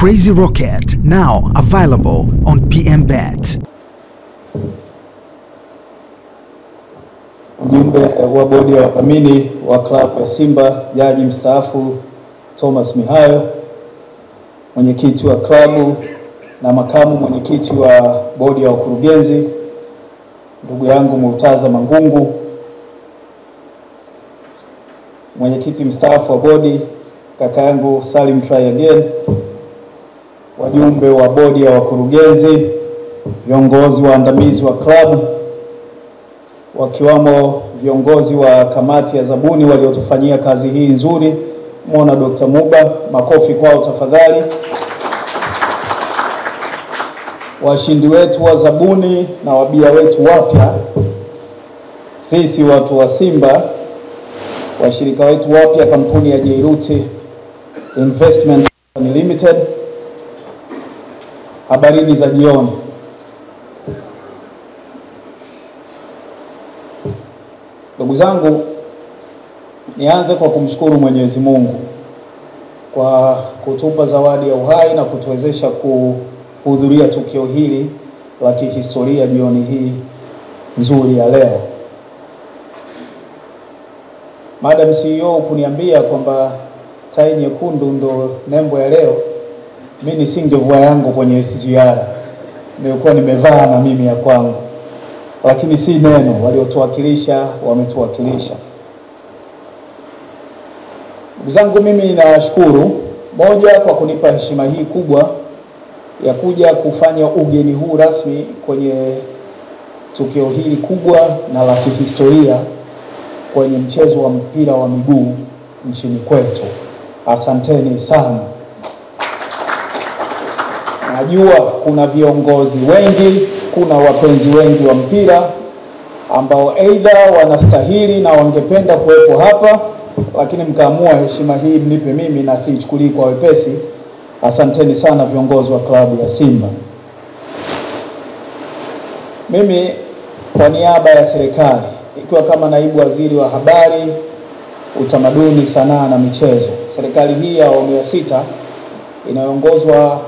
Crazy Rocket, now available on PMBet. Mjumbe wa bodi ya wadhamini wa klabu ya Simba, jaji mstaafu Thomas Mihayo, mwenyekiti wa klabu na makamu mwenyekiti wa bodi ya wakurugenzi, ndugu yangu Murtaza Mangungu, mwenyekiti mstaafu wa bodi kaka yangu Salim Try Again, wajumbe wa bodi ya wakurugenzi, viongozi waandamizi wa klabu, wakiwamo viongozi wa kamati ya zabuni waliotufanyia kazi hii nzuri. Muona Dr. Muba, makofi kwao tafadhali. Washindi wetu wa zabuni na wabia wetu wapya, sisi watu wa Simba, washirika wetu wapya kampuni ya Jairuti Investment Limited, habarini za jioni. Ndugu zangu, nianze kwa kumshukuru Mwenyezi Mungu kwa kutupa zawadi ya uhai na kutuwezesha kuhudhuria tukio hili la kihistoria jioni hii nzuri ya leo. Madam CEO kuniambia kwamba tai nyekundu ndo nembo ya leo, mimi nisingevua yangu kwenye SGR, nilikuwa nimevaa na mimi ya kwangu, lakini si neno, waliotuwakilisha wametuwakilisha. Ndugu zangu, mimi nashukuru moja kwa kunipa heshima hii kubwa ya kuja kufanya ugeni huu rasmi kwenye tukio hili kubwa na la kihistoria kwenye mchezo wa mpira wa miguu nchini kwetu. Asanteni sana. Najua kuna viongozi wengi, kuna wapenzi wengi wa mpira ambao aidha wanastahili na wangependa kuwepo hapa, lakini mkaamua heshima hii mnipe mimi na siichukulii kwa wepesi. Asanteni sana viongozi wa klabu ya Simba. Mimi kwa niaba ya serikali, ikiwa kama naibu waziri wa habari, utamaduni, sanaa na michezo, serikali hii ya awamu ya 6 inayoongozwa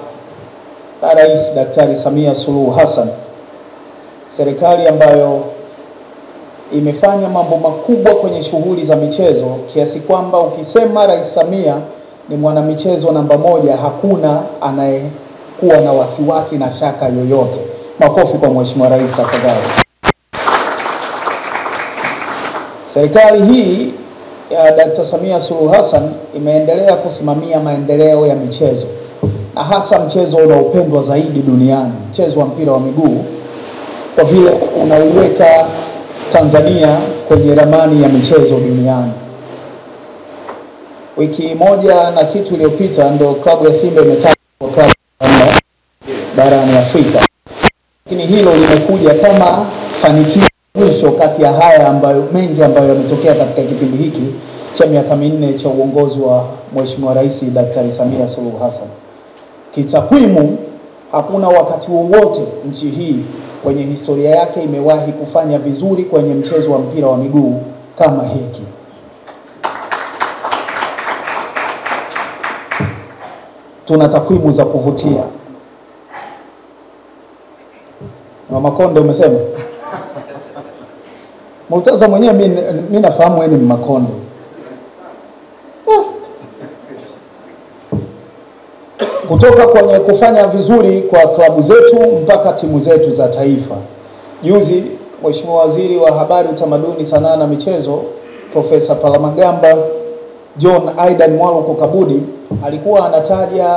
na Rais Daktari Samia Suluhu Hassan, serikali ambayo imefanya mambo makubwa kwenye shughuli za michezo kiasi kwamba ukisema Rais Samia ni mwanamichezo namba 1, hakuna anayekuwa na wasiwasi na shaka yoyote. Makofi kwa Mheshimiwa Rais tafadhali. Serikali hii ya Dr. Samia Suluhu Hassan imeendelea kusimamia maendeleo ya michezo, na hasa mchezo unaopendwa zaidi duniani, mchezo wa mpira wa miguu, kwa vile unaiweka Tanzania kwenye ramani ya michezo duniani. Wiki moja na kitu iliyopita ndo klabu ya Simba imetajwa kwa klabu barani Afrika. Lakini hilo limekuja kama fanikio mwisho kati ya haya ambayo mengi ambayo yametokea katika kipindi hiki cha miaka 4 cha uongozi wa Mheshimiwa Rais Daktari Samia Suluhu Hassan. Kitakwimu, hakuna wakati wowote nchi hii kwenye historia yake imewahi kufanya vizuri kwenye mchezo wa mpira wa miguu kama hiki. Tuna takwimu za kuvutia. Mama Konde umesema? Murtaza mwenyewe mimi nafahamu wewe ni Makonde. Kutoka kwenye kufanya vizuri kwa klabu zetu mpaka timu zetu za taifa. Juzi Mheshimiwa Waziri wa Habari, Utamaduni, Sanaa na Michezo Profesa Palamagamba John Aidan Mwaluko Kabudi alikuwa anataja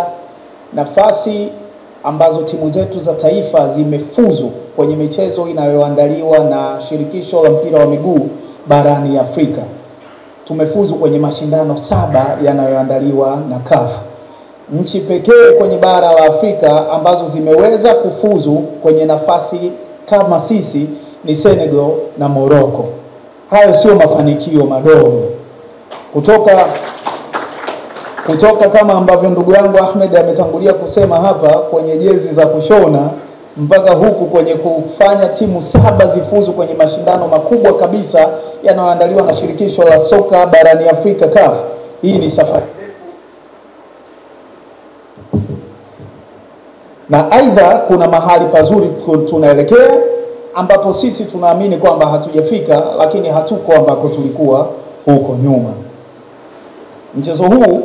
nafasi ambazo timu zetu za taifa zimefuzu kwenye michezo inayoandaliwa na shirikisho la mpira wa miguu barani Afrika. Tumefuzu kwenye mashindano 7 yanayoandaliwa na CAF. Nchi pekee kwenye bara la Afrika ambazo zimeweza kufuzu kwenye nafasi kama sisi ni Senegal na Morocco. Hayo sio mafanikio madogo. Kutoka kama ambavyo ndugu yangu Ahmed ametangulia kusema hapa, kwenye jezi za kushona mpaka huku kwenye kufanya timu 7 zifuzu kwenye mashindano makubwa kabisa yanayoandaliwa na shirikisho la soka barani Afrika CAF. Hii ni safari. na aidha kuna mahali pazuri tunaelekea ambapo sisi tunaamini kwamba hatujafika, lakini hatuko ambako tulikuwa huko nyuma. Mchezo huu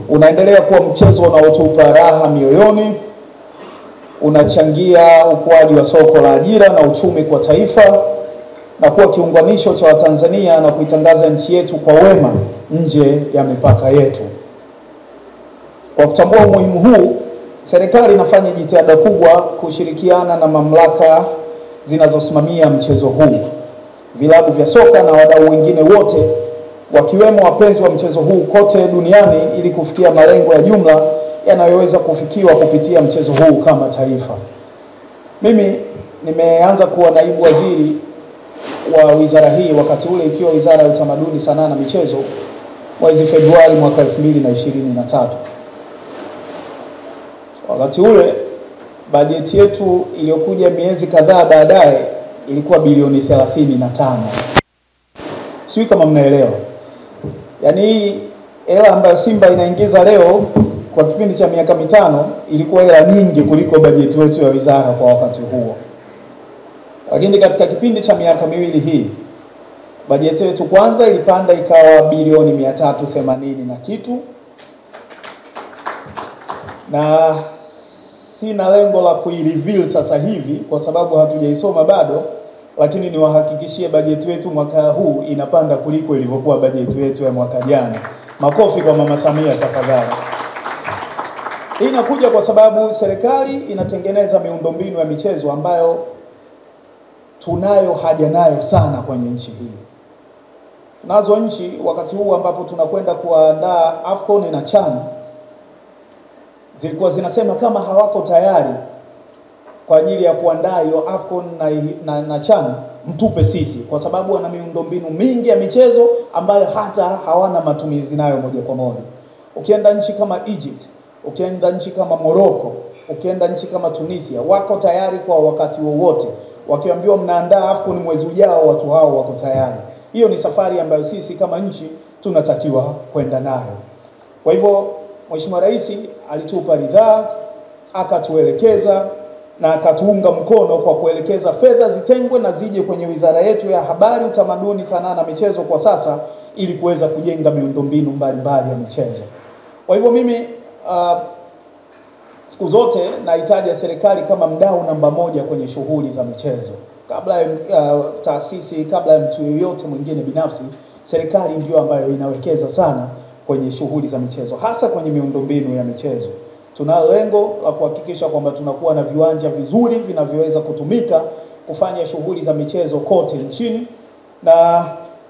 unaendelea kuwa mchezo unaotupa raha mioyoni, unachangia ukuaji wa soko la ajira na uchumi kwa taifa, na kuwa kiunganisho cha Watanzania na kuitangaza nchi yetu kwa wema nje ya mipaka yetu. Kwa kutambua umuhimu huu, serikali inafanya jitihada kubwa kushirikiana na mamlaka zinazosimamia mchezo huu, vilabu vya soka na wadau wengine wote, wakiwemo wapenzi wa mchezo huu kote duniani, ili kufikia malengo ya jumla yanayoweza kufikiwa kupitia mchezo huu kama taifa. Mimi nimeanza kuwa naibu waziri wa wizara hii wakati ule ikiwa Wizara ya Utamaduni, Sanaa na Michezo mwezi Februari mwaka 2023. Wakati ule bajeti yetu iliyokuja miezi kadhaa baadaye ilikuwa bilioni 35. Sio kama mnaelewa. Yaani hii hela ambayo Simba inaingiza leo kwa kipindi cha miaka mitano ilikuwa hela nyingi kuliko bajeti yetu ya wizara kwa wakati huo. Lakini katika kipindi cha miaka miwili hii bajeti yetu kwanza ilipanda ikawa bilioni 380 na kitu, na sina lengo la kuireveal sasa hivi kwa sababu hatujaisoma bado, lakini niwahakikishie bajeti yetu mwaka huu inapanda kuliko ilivyokuwa bajeti yetu ya mwaka jana. Makofi kwa Mama Samia tafadhali. Hii inakuja kwa sababu serikali inatengeneza miundombinu ya michezo ambayo tunayo haja nayo sana kwenye nchi hii. Nazo nchi wakati huu ambapo tunakwenda kuandaa AFCON na CHAN zilikuwa zinasema kama hawako tayari kwa ajili ya kuandaa hiyo AFCON na CHAN, mtupe sisi, kwa sababu wana miundombinu mingi ya michezo ambayo hata hawana matumizi nayo moja kwa moja. Ukienda nchi kama Egypt, ukienda nchi kama Morocco, ukienda nchi kama Tunisia, wako tayari kwa wakati wowote. Wakiambiwa mnaandaa AFCON mwezi ujao, watu hao wako tayari. Hiyo ni safari ambayo sisi kama nchi tunatakiwa kwenda nayo. Kwa hivyo Mheshimiwa Rais alitupa ridhaa, akatuelekeza na akatuunga mkono kwa kuelekeza fedha zitengwe na zije kwenye wizara yetu ya Habari, Utamaduni, Sanaa na Michezo kwa sasa, ili kuweza kujenga miundombinu mbalimbali ya michezo. Kwa hivyo mimi siku zote nahitaji serikali kama mdau namba moja kwenye shughuli za michezo. Kabla ya taasisi, kabla ya mtu yoyote mwingine binafsi, serikali ndio ambayo inawekeza sana kwenye shughuli za michezo, hasa kwenye miundombinu ya michezo. Tuna lengo la kuhakikisha kwamba tunakuwa na viwanja vizuri vinavyoweza kutumika kufanya shughuli za michezo kote nchini, na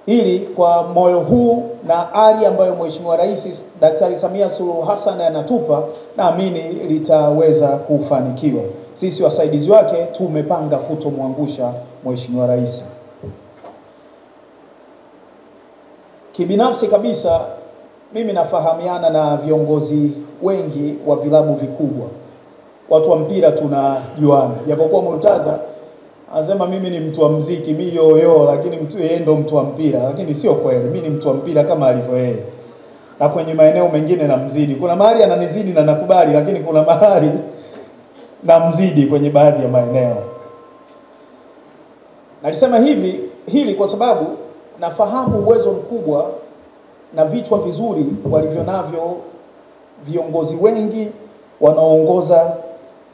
hili kwa moyo huu na ari ambayo Mheshimiwa Rais Daktari Samia Suluhu Hassan anatupa, naamini litaweza kufanikiwa. Sisi wasaidizi wake tumepanga kutomwangusha Mheshimiwa Rais. Kibinafsi kabisa mimi nafahamiana na viongozi wengi wa vilabu vikubwa. Watu wa mpira tunajuana. Japokuwa Murtaza anasema mimi ni mtu wa muziki, mimi yoyo, lakini yeye ndo mtu wa mpira, lakini sio kweli. Mimi ni mtu wa mpira kama alivyo yeye. Na kwenye maeneo mengine na mzidi. Kuna mahali ananizidi na nakubali, lakini kuna mahali na mzidi kwenye baadhi ya maeneo. Nalisema hili kwa sababu nafahamu uwezo mkubwa na vichwa vizuri walivyo navyo viongozi wengi wanaoongoza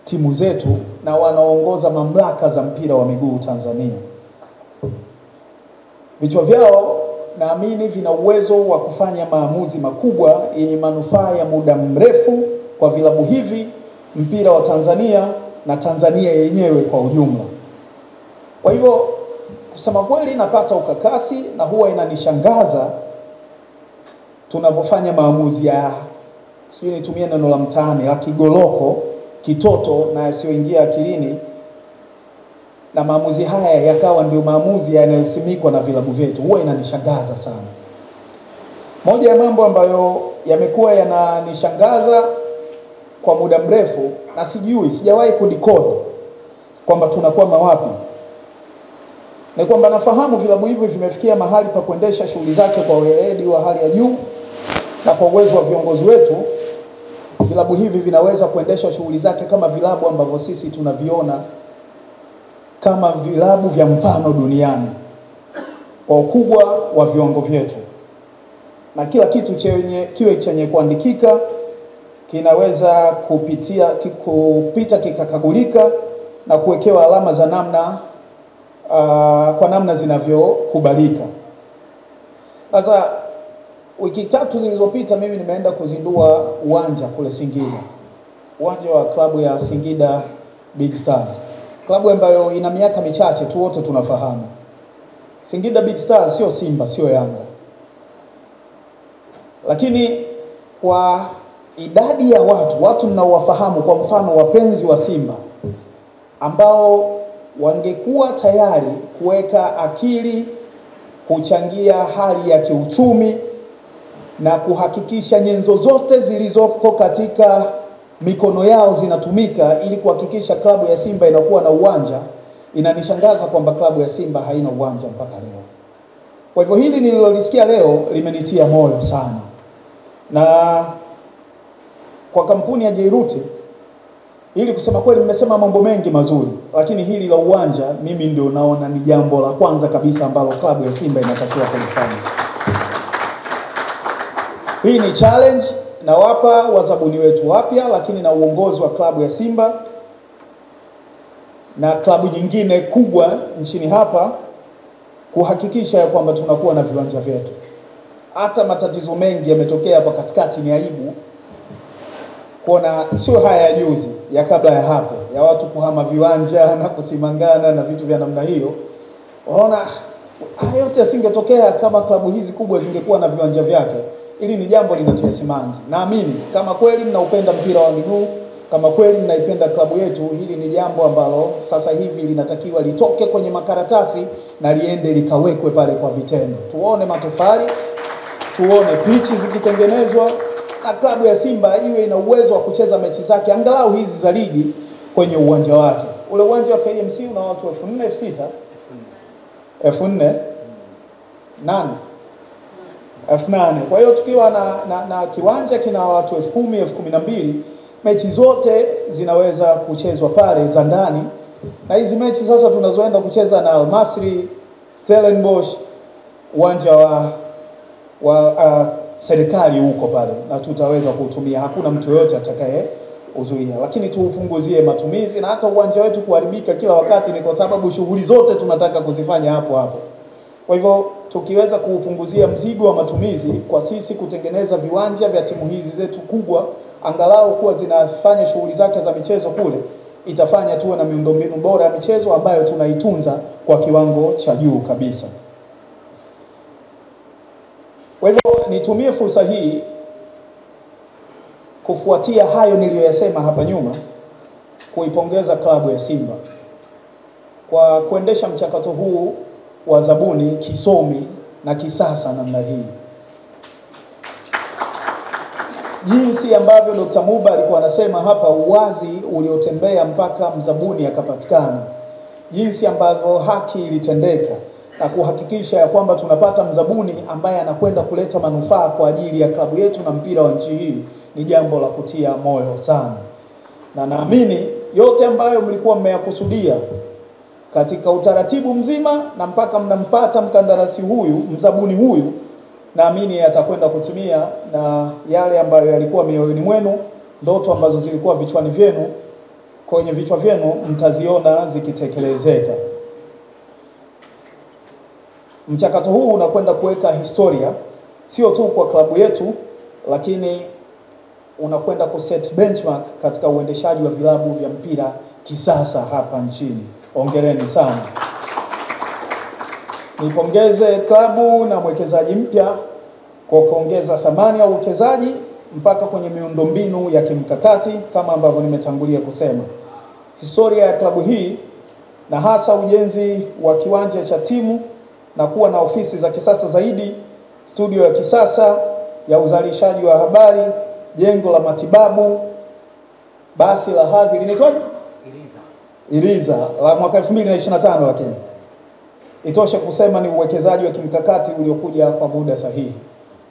timu zetu na wanaoongoza mamlaka za mpira wa miguu Tanzania. Vichwa vyao naamini vina uwezo wa kufanya maamuzi makubwa yenye manufaa ya muda mrefu kwa vilabu hivi, mpira wa Tanzania na Tanzania yenyewe kwa ujumla. Kwa hivyo kusema kweli napata ukakasi na huwa inanishangaza tunapofanya maamuzi ya, sio nitumie neno la mtaani, la kigoloko, kitoto na yasiyoingia akilini, na maamuzi haya yakawa ndio maamuzi yanayosimikwa na vilabu vyetu. Huwa inanishangaza sana. Moja ya mambo ambayo yamekuwa yananishangaza kwa muda mrefu, na sijawahi kudecode kwamba tunakwama wapi, ni kwamba nafahamu vilabu hivi vimefikia mahali pa kuendesha shughuli zake kwa weledi wa hali ya juu na kwa uwezo wa viongozi wetu, vilabu hivi vinaweza kuendesha shughuli zake kama vilabu ambavyo sisi tunaviona kama vilabu vya mfano duniani kwa ukubwa wa viwango vyetu, na kila kitu kiwe chenye kuandikika kinaweza kupita kikakagulika na kuwekewa alama za namna kwa namna zinavyokubalika. Sasa wiki 3 zilizopita mimi nimeenda kuzindua uwanja kule Singida, uwanja wa klabu ya Singida Big Stars, klabu ambayo ina miaka michache tu, wote tunafahamu Singida Big Stars sio Simba, sio Yanga, lakini kwa idadi ya watu mnaowafahamu, kwa mfano wapenzi wa Simba ambao wangekuwa tayari kuweka akili kuchangia hali ya kiuchumi na kuhakikisha nyenzo zote zilizoko katika mikono yao zinatumika ili kuhakikisha klabu ya Simba inakuwa na uwanja, inanishangaza kwamba klabu ya Simba haina uwanja mpaka leo. Kwa hivyo hili nililolisikia leo limenitia moyo sana, na kwa kampuni ya Jairuti ili kusema kweli nimesema mambo mengi mazuri, lakini hili la uwanja mimi ndio naona ni jambo la kwanza kabisa ambalo klabu ya Simba inatakiwa kulifanya. Hii ni challenge na wapa wazabuni wetu wapya, lakini na uongozi wa klabu ya Simba na klabu nyingine kubwa nchini hapa kuhakikisha kwamba tunakuwa na viwanja vyetu. Hata matatizo mengi yametokea hapa katikati, ni aibu kuona, sio haya ya juzi, ya kabla ya hapo, ya watu kuhama viwanja na kusimangana na vitu vya namna hiyo. Waona haya yote yasingetokea kama klabu hizi kubwa zingekuwa na viwanja vyake. Hili ni jambo linatia simanzi. Naamini kama kweli mnaupenda mpira wa miguu, kama kweli mnaipenda klabu yetu, hili ni jambo ambalo sasa hivi linatakiwa litoke kwenye makaratasi na liende likawekwe pale kwa vitendo. Tuone matofali, tuone pichi zikitengenezwa, na klabu ya Simba iwe ina uwezo wa kucheza mechi zake angalau hizi za ligi kwenye uwanja wake. Ule uwanja wa KMC una watu 4,000, 4,000 nani 8,000. Kwa hiyo tukiwa na kiwanja kina watu 10,000, 12,000, mechi zote zinaweza kuchezwa pale za ndani. Na hizi mechi sasa tunazoenda kucheza na Al Masry, Stellenbosch, uwanja wa serikali huko pale, na tutaweza kuutumia, hakuna mtu yote atakaye uzuia. Lakini tuupunguzie matumizi, na hata uwanja wetu kuharibika kila wakati ni kwa sababu shughuli zote tunataka kuzifanya hapo hapo. Kwa hivyo tukiweza kuupunguzia mzigo wa matumizi kwa sisi kutengeneza viwanja vya timu hizi zetu kubwa, angalau kuwa zinafanya shughuli zake za michezo kule, itafanya tuwe na miundombinu bora ya michezo ambayo tunaitunza kwa kiwango cha juu kabisa. Kwa hivyo nitumie fursa hii kufuatia hayo niliyoyasema hapa nyuma, kuipongeza klabu ya Simba kwa kuendesha mchakato huu wa zabuni kisomi na kisasa namna hii. Jinsi ambavyo Dr. Muba alikuwa anasema hapa, uwazi uliotembea mpaka mzabuni akapatikana, jinsi ambavyo haki ilitendeka na kuhakikisha ya kwamba tunapata mzabuni ambaye anakwenda kuleta manufaa kwa ajili ya klabu yetu na mpira wa nchi hii, ni jambo la kutia moyo sana. Na naamini yote ambayo mlikuwa mmeyakusudia katika utaratibu mzima na mpaka mnampata mkandarasi huyu, mzabuni huyu, naamini atakwenda kutimia, na yale ambayo yalikuwa mioyoni mwenu, ndoto ambazo zilikuwa vichwani vyenu, kwenye vichwa vyenu, mtaziona zikitekelezeka. Mchakato huu unakwenda kuweka historia sio tu kwa klabu yetu, lakini unakwenda kuset benchmark katika uendeshaji wa vilabu vya mpira kisasa hapa nchini. Hongereni sana. Nipongeze klabu na mwekezaji mpya kwa kuongeza thamani ya uwekezaji mpaka kwenye miundombinu ya kimkakati kama ambavyo nimetangulia kusema. Historia ya klabu hii na hasa ujenzi wa kiwanja cha timu na kuwa na ofisi za kisasa zaidi, studio ya kisasa ya uzalishaji wa habari, jengo la matibabu, basi la hadhi linaitwaje? Iriza la mwaka 2025, lakini itosha kusema ni uwekezaji wa kimkakati uliokuja kwa muda sahihi.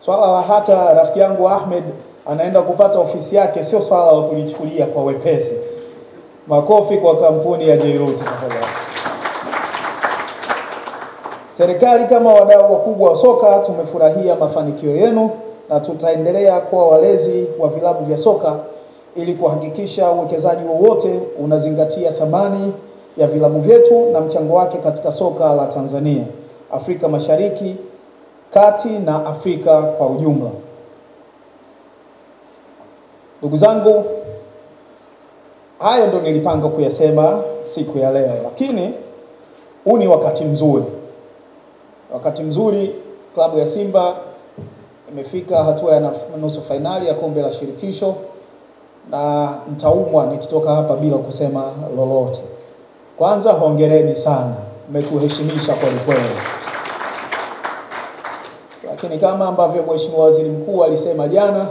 Swala la hata rafiki yangu Ahmed anaenda kupata ofisi yake, sio swala la kulichukulia kwa wepesi. Makofi kwa kampuni ya Jairuti tafadhali. Serikali kama wadau wakubwa wa soka tumefurahia mafanikio yenu na tutaendelea kuwa walezi wa vilabu vya soka ili kuhakikisha uwekezaji wowote unazingatia thamani ya vilabu vyetu na mchango wake katika soka la Tanzania, Afrika Mashariki, Kati na Afrika kwa ujumla. Ndugu zangu, hayo ndo nilipanga kuyasema siku ya leo, lakini huu ni wakati mzuri. Wakati mzuri, klabu ya Simba imefika hatua ya nusu fainali ya kombe la shirikisho, na nitaumwa nikitoka hapa bila kusema lolote. Kwanza hongereni sana, mmetuheshimisha kweli kweli. Lakini kama ambavyo Mheshimiwa Waziri Mkuu alisema jana,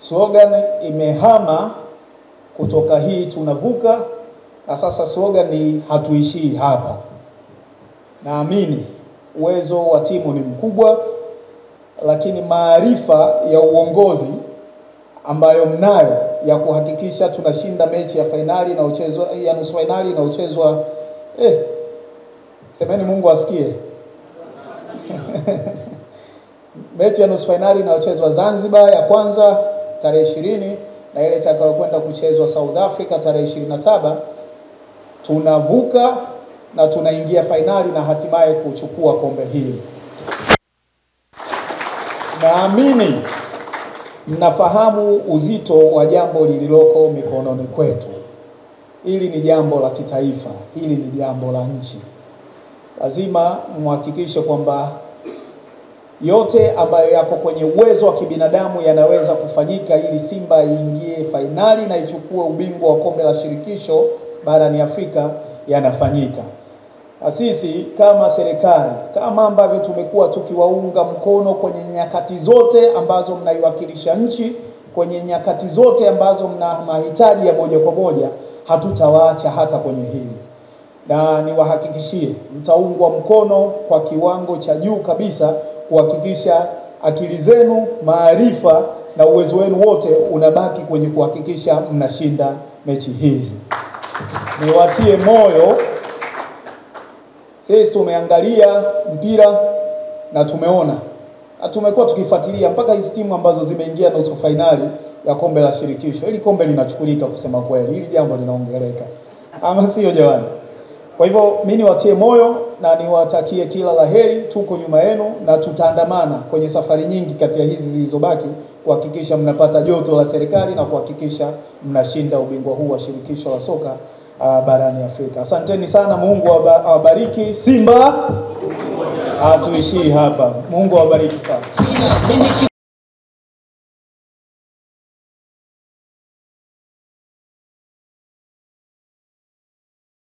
slogan imehama kutoka hii tunavuka, na sasa slogan ni hatuishii hapa. Naamini uwezo wa timu ni mkubwa, lakini maarifa ya uongozi ambayo mnayo ya kuhakikisha tunashinda mechi ya finali na uchezwa ya nusu finali na uchezwa semeni Mungu asikie. Mechi ya nusu finali na uchezwa Zanzibar ya kwanza tarehe 20 na ile itakayokwenda kuchezwa South Africa tarehe 27, tunavuka na tunaingia finali na hatimaye kuchukua kombe hili. Naamini mnafahamu uzito wa jambo lililoko mikononi kwetu. Hili ni jambo la kitaifa, hili ni jambo la nchi. Lazima muhakikishe kwamba yote ambayo yako kwenye uwezo wa kibinadamu yanaweza kufanyika ili Simba iingie finali na ichukue ubingwa wa kombe la shirikisho barani Afrika yanafanyika. Na sisi kama serikali, kama ambavyo tumekuwa tukiwaunga mkono kwenye nyakati zote ambazo mnaiwakilisha nchi, kwenye nyakati zote ambazo mna mahitaji ya moja kwa moja, hatutawaacha hata kwenye hili. Na niwahakikishie mtaungwa mkono kwa kiwango cha juu kabisa kuhakikisha akili zenu, maarifa na uwezo wenu wote unabaki kwenye kuhakikisha mnashinda mechi hizi. Niwatie moyo, sisi tumeangalia mpira na tumeona, na tumekuwa tukifuatilia mpaka hizi timu ambazo zimeingia nusu finali ya kombe la shirikisho. Hili kombe linachukulika kusema kweli, hili jambo linaongeleka, ama sio jamani? Kwa hivyo mimi niwatie moyo na niwatakie kila laheri. Tuko nyuma yenu na tutaandamana kwenye safari nyingi kati ya hizi zilizobaki kuhakikisha mnapata joto la serikali na kuhakikisha mnashinda ubingwa huu wa shirikisho la soka barani Afrika. Asanteni sana, Mungu awabariki. Simba hatuishii hapa. Mungu awabariki sana.